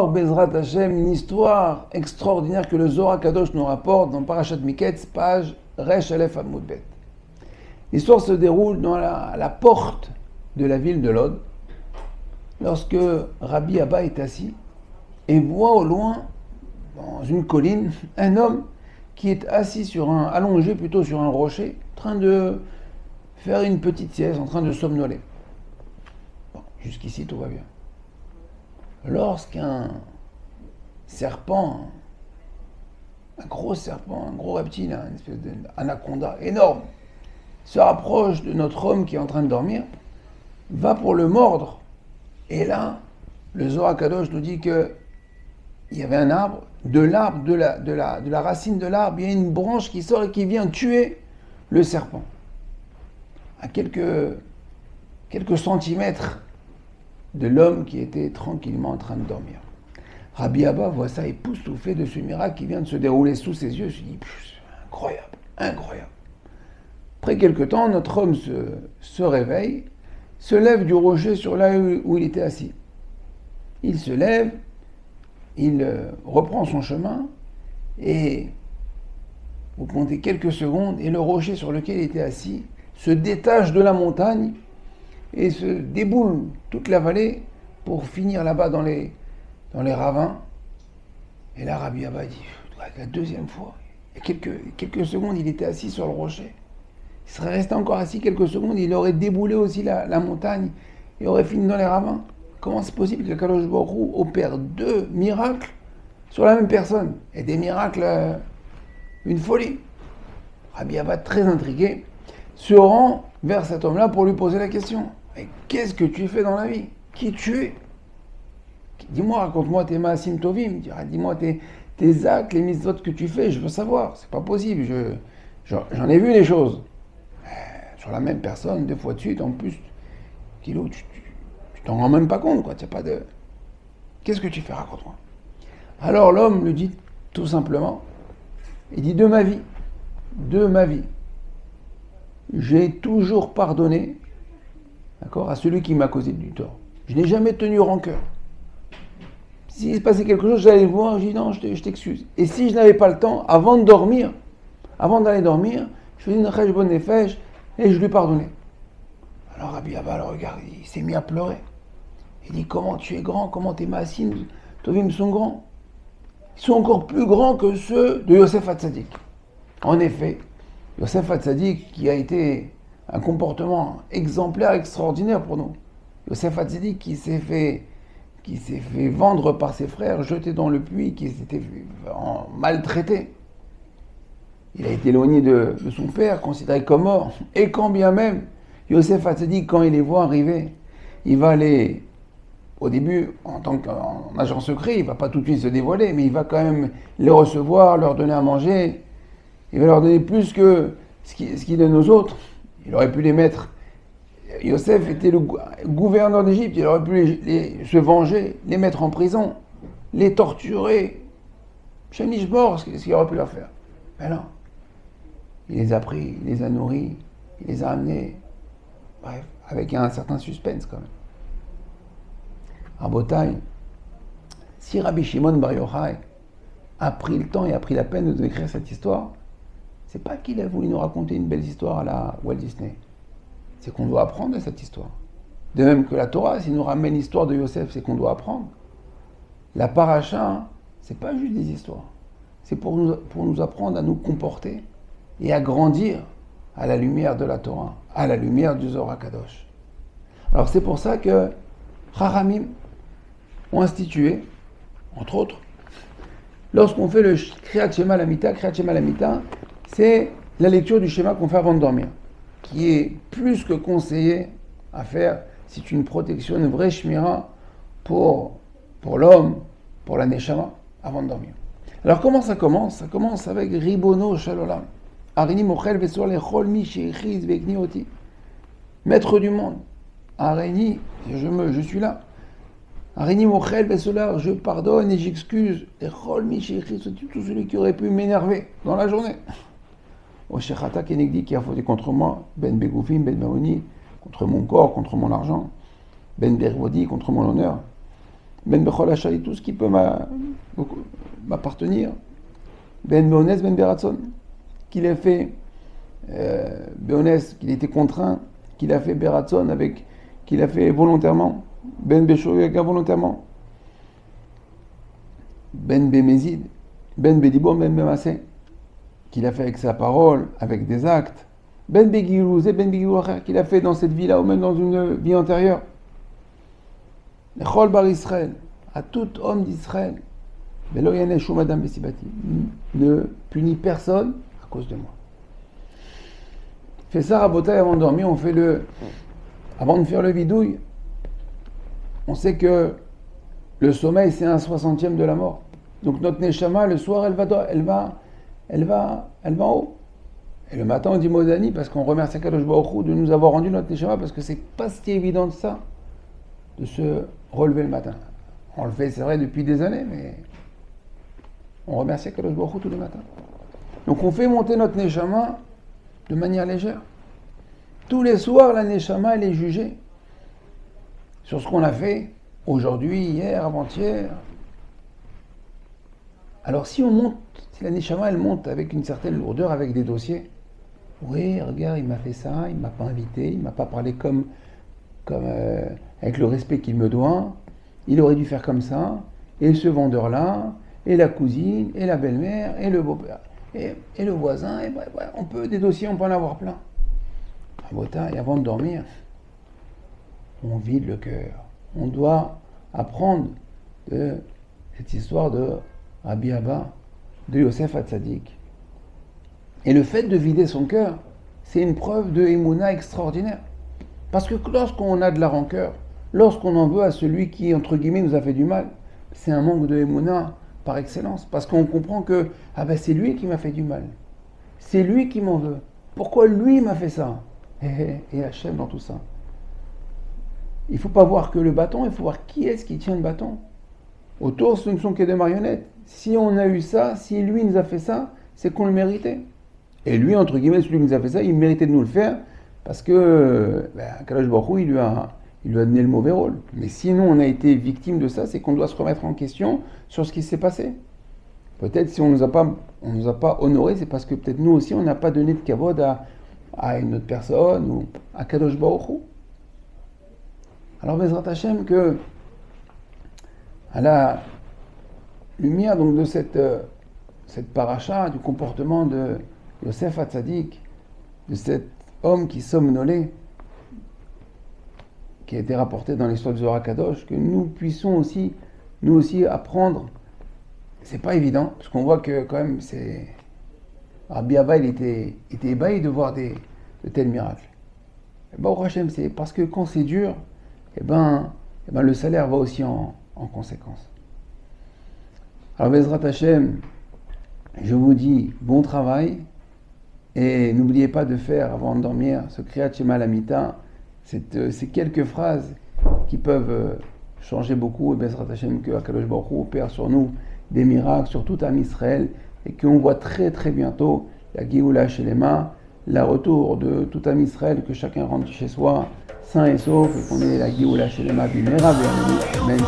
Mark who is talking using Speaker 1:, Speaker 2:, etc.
Speaker 1: voir, Bezrat Hashem, une histoire extraordinaire que le Zohar Kadosh nous rapporte dans Parashat Miketz, page Resh Aleph Amud Bet. L'histoire se déroule dans la porte de la ville de Lod, lorsque Rabbi Abba est assis et voit au loin, dans une colline, un homme qui est assis allongé plutôt sur un rocher, en train de faire une petite sieste, en train de somnoler. Bon, jusqu'ici tout va bien. Lorsqu'un serpent, un gros serpent, un gros reptile, une espèce d'anaconda énorme, se rapproche de notre homme qui est en train de dormir, va pour le mordre. Et là, le Zohar Kadosh nous dit que il y avait un arbre, de la racine de l'arbre, il y a une branche qui sort et qui vient tuer le serpent. À quelques centimètres de l'homme qui était tranquillement en train de dormir. Rabbi Abba voit ça époustouflé de ce miracle qui vient de se dérouler sous ses yeux. Il se dit, incroyable, incroyable. Après quelque temps, notre homme se réveille, se lève du rocher sur là où il était assis. Il se lève, il reprend son chemin et vous comptez quelques secondes et le rocher sur lequel il était assis se détache de la montagne et se déboule toute la vallée pour finir là-bas dans les ravins. Et là, Rabbi Abba dit, la deuxième fois, il y a quelques secondes, il était assis sur le rocher. Il serait resté encore assis quelques secondes, il aurait déboulé aussi la montagne et aurait fini dans les ravins. Comment c'est possible que Kadosh Baruch Hu opère deux miracles sur la même personne? Et des miracles, une folie. Rabbi Abba, très intrigué, se rend vers cet homme-là pour lui poser la question. Mais qu'est-ce que tu fais dans la vie? Qui tu es? Dis-moi, raconte-moi tes maasim tovim, dis-moi tes actes, les mitzvot que tu fais, je veux savoir. C'est pas possible, j'en ai vu des choses. Sur la même personne, deux fois de suite, en plus, Kilo, tu t'en rends même pas compte, quoi. Qu'est-ce que tu fais? Raconte-moi. Alors l'homme lui dit tout simplement, il dit de ma vie, j'ai toujours pardonné, d'accord, à celui qui m'a causé du tort. Je n'ai jamais tenu rancœur. S'il se passait quelque chose, j'allais le voir, je dis non, je t'excuse. Et si je n'avais pas le temps, avant d'aller dormir, je faisais une cheshbon nefesh et je lui pardonnais. Alors Rabbi Abba le regarde, il s'est mis à pleurer. Il dit, comment tu es grand, comment tes maasim tovim sont grands. Ils sont encore plus grands que ceux de Yosef Hatzadik. En effet, Yosef Hatzadik, qui a été un comportement exemplaire, extraordinaire pour nous. Yosef Hatzadik qui s'est fait vendre par ses frères, jeté dans le puits, qui s'était maltraité. Il a été éloigné de son père, considéré comme mort. Et quand bien même, Yosef Hatzadik, quand il les voit arriver, il va aller, au début, en tant qu'agent secret, il ne va pas tout de suite se dévoiler, mais il va quand même les recevoir, leur donner à manger. Il va leur donner plus que ce qu'il donne aux autres. Il aurait pu les mettre. Yosef était le gouverneur d'Égypte, il aurait pu se venger, les mettre en prison, les torturer. Chamish mort, ce qu'il aurait pu leur faire. Mais non. Il les a pris, il les a nourris, il les a amenés. Bref, avec un certain suspense quand même. Rabotai, si Rabbi Shimon Bar Yochai a pris le temps et a pris la peine de nous écrire cette histoire, c'est pas qu'il a voulu nous raconter une belle histoire à la Walt Disney. C'est qu'on doit apprendre de cette histoire. De même que la Torah, s'il nous ramène l'histoire de Yosef, c'est qu'on doit apprendre. La paracha, c'est pas juste des histoires. C'est pour nous apprendre à nous comporter et à grandir à la lumière de la Torah, à la lumière du Zohar Kadosh. Alors c'est pour ça que Chachamim ont institué, entre autres, lorsqu'on fait le Kriyat Shema Lamita, c'est la lecture du schéma qu'on fait avant de dormir, qui est plus que conseillé à faire. C'est une protection, une vraie shmira pour l'homme, pour la neshama, avant de dormir. Alors comment ça commence? Ça commence avec Ribono Shalolam. Arini Mochel Vesor Lechol Mi Sheichiz Vekni Oti. Maître du monde. Arini, je suis là. Arini Mochel Vesor, je pardonne et j'excuse Lechol Mi Sheichiz Oti, tout celui qui aurait pu m'énerver dans la journée. Oshechata Kenegdi, qui a fauté contre moi, Ben Begoufim, Ben Maoni, contre mon corps, contre mon argent, Ben Bervodi, contre mon honneur. Ben Bechol Hachali, tout ce qui peut m'appartenir. Ben Beones, Ben Beratson, qu'il a fait Beones, qu'il était contraint, qu'il a fait Beratson, qu'il a fait volontairement. Ben Beshoyega volontairement. Ben Bemezid, Ben Bedibom, Ben Bemassé, qu'il a fait avec sa parole, avec des actes. Ben Begilouzé, Ben Begilouacher, qu'il a fait dans cette vie-là ou même dans une vie antérieure. Lechol bar Israël, à tout homme d'Israël, ne punit personne à cause de moi. Fais ça, Rabotai, avant de dormir, avant de faire le vidouille, on sait que le sommeil, c'est 1/60 de la mort. Donc notre Neshama, le soir, elle va en haut. Et le matin, on dit Modani, parce qu'on remercie Kadosh Baruch Hu de nous avoir rendu notre Neshama, parce que c'est pas si évident de ça, de se relever le matin. On le fait, c'est vrai, depuis des années, mais on remercie Kadosh Baruch Hu tous les matins. Donc on fait monter notre Neshama de manière légère. Tous les soirs, la Neshama, elle est jugée sur ce qu'on a fait aujourd'hui, hier, avant-hier. Alors si la Neshama, elle monte avec une certaine lourdeur, avec des dossiers, oui, regarde, il m'a fait ça, il ne m'a pas invité, il ne m'a pas parlé comme avec le respect qu'il me doit, il aurait dû faire comme ça, et ce vendeur-là, et la cousine, et la belle-mère, et le beau-père, et le voisin, et des dossiers, on peut en avoir plein. Et avant de dormir, on vide le cœur. On doit apprendre de cette histoire de Rabbi Abba, de Yosef Hatzadik. Et le fait de vider son cœur, c'est une preuve de Emouna extraordinaire. Parce que lorsqu'on a de la rancœur, lorsqu'on en veut à celui qui, entre guillemets, nous a fait du mal, c'est un manque de Emouna par excellence. Parce qu'on comprend que c'est lui qui m'a fait du mal. C'est lui qui m'en veut. Pourquoi lui m'a fait ça? Et Hachem dans tout ça. Il ne faut pas voir que le bâton, il faut voir qui est-ce qui tient le bâton. Autour, ce ne sont que des marionnettes. Si on a eu ça, si lui nous a fait ça, c'est qu'on le méritait. Et lui, entre guillemets, celui qui nous a fait ça, il méritait de nous le faire parce que Kadosh Baruch Hu, il lui a donné le mauvais rôle. Mais sinon, on a été victime de ça, c'est qu'on doit se remettre en question sur ce qui s'est passé. Peut-être si on ne nous a pas honoré, c'est parce que peut-être nous aussi, on n'a pas donné de kavod à une autre personne ou à Kadosh Baruch Hu. Alors, Bezrat Hashem, que à la lumière donc de cette paracha, du comportement de Yosef Hatzadik, de cet homme qui somnolait, qui a été rapporté dans l'histoire du Zohar Kadosh, que nous puissions aussi, nous aussi, apprendre. C'est pas évident, parce qu'on voit que quand même, Rabbi Abba, il était ébahi de voir de tels miracles. Et au Hachem, c'est parce que quand c'est dur, le salaire va aussi en conséquence. Alors, Bezrat Hashem, je vous dis bon travail, et n'oubliez pas de faire, avant de dormir, ce Kriyat Shema Lamita, ces quelques phrases qui peuvent changer beaucoup, et Bezrat Hashem, que Akadosh Baruch Hu opère sur nous des miracles, sur tout Am Israël, et qu'on voit très très bientôt la Géoula Shelema, la retour de tout Am Israël, que chacun rentre chez soi, sain et sauf, et qu'on ait la Géoula Shelema Bimera, Amen.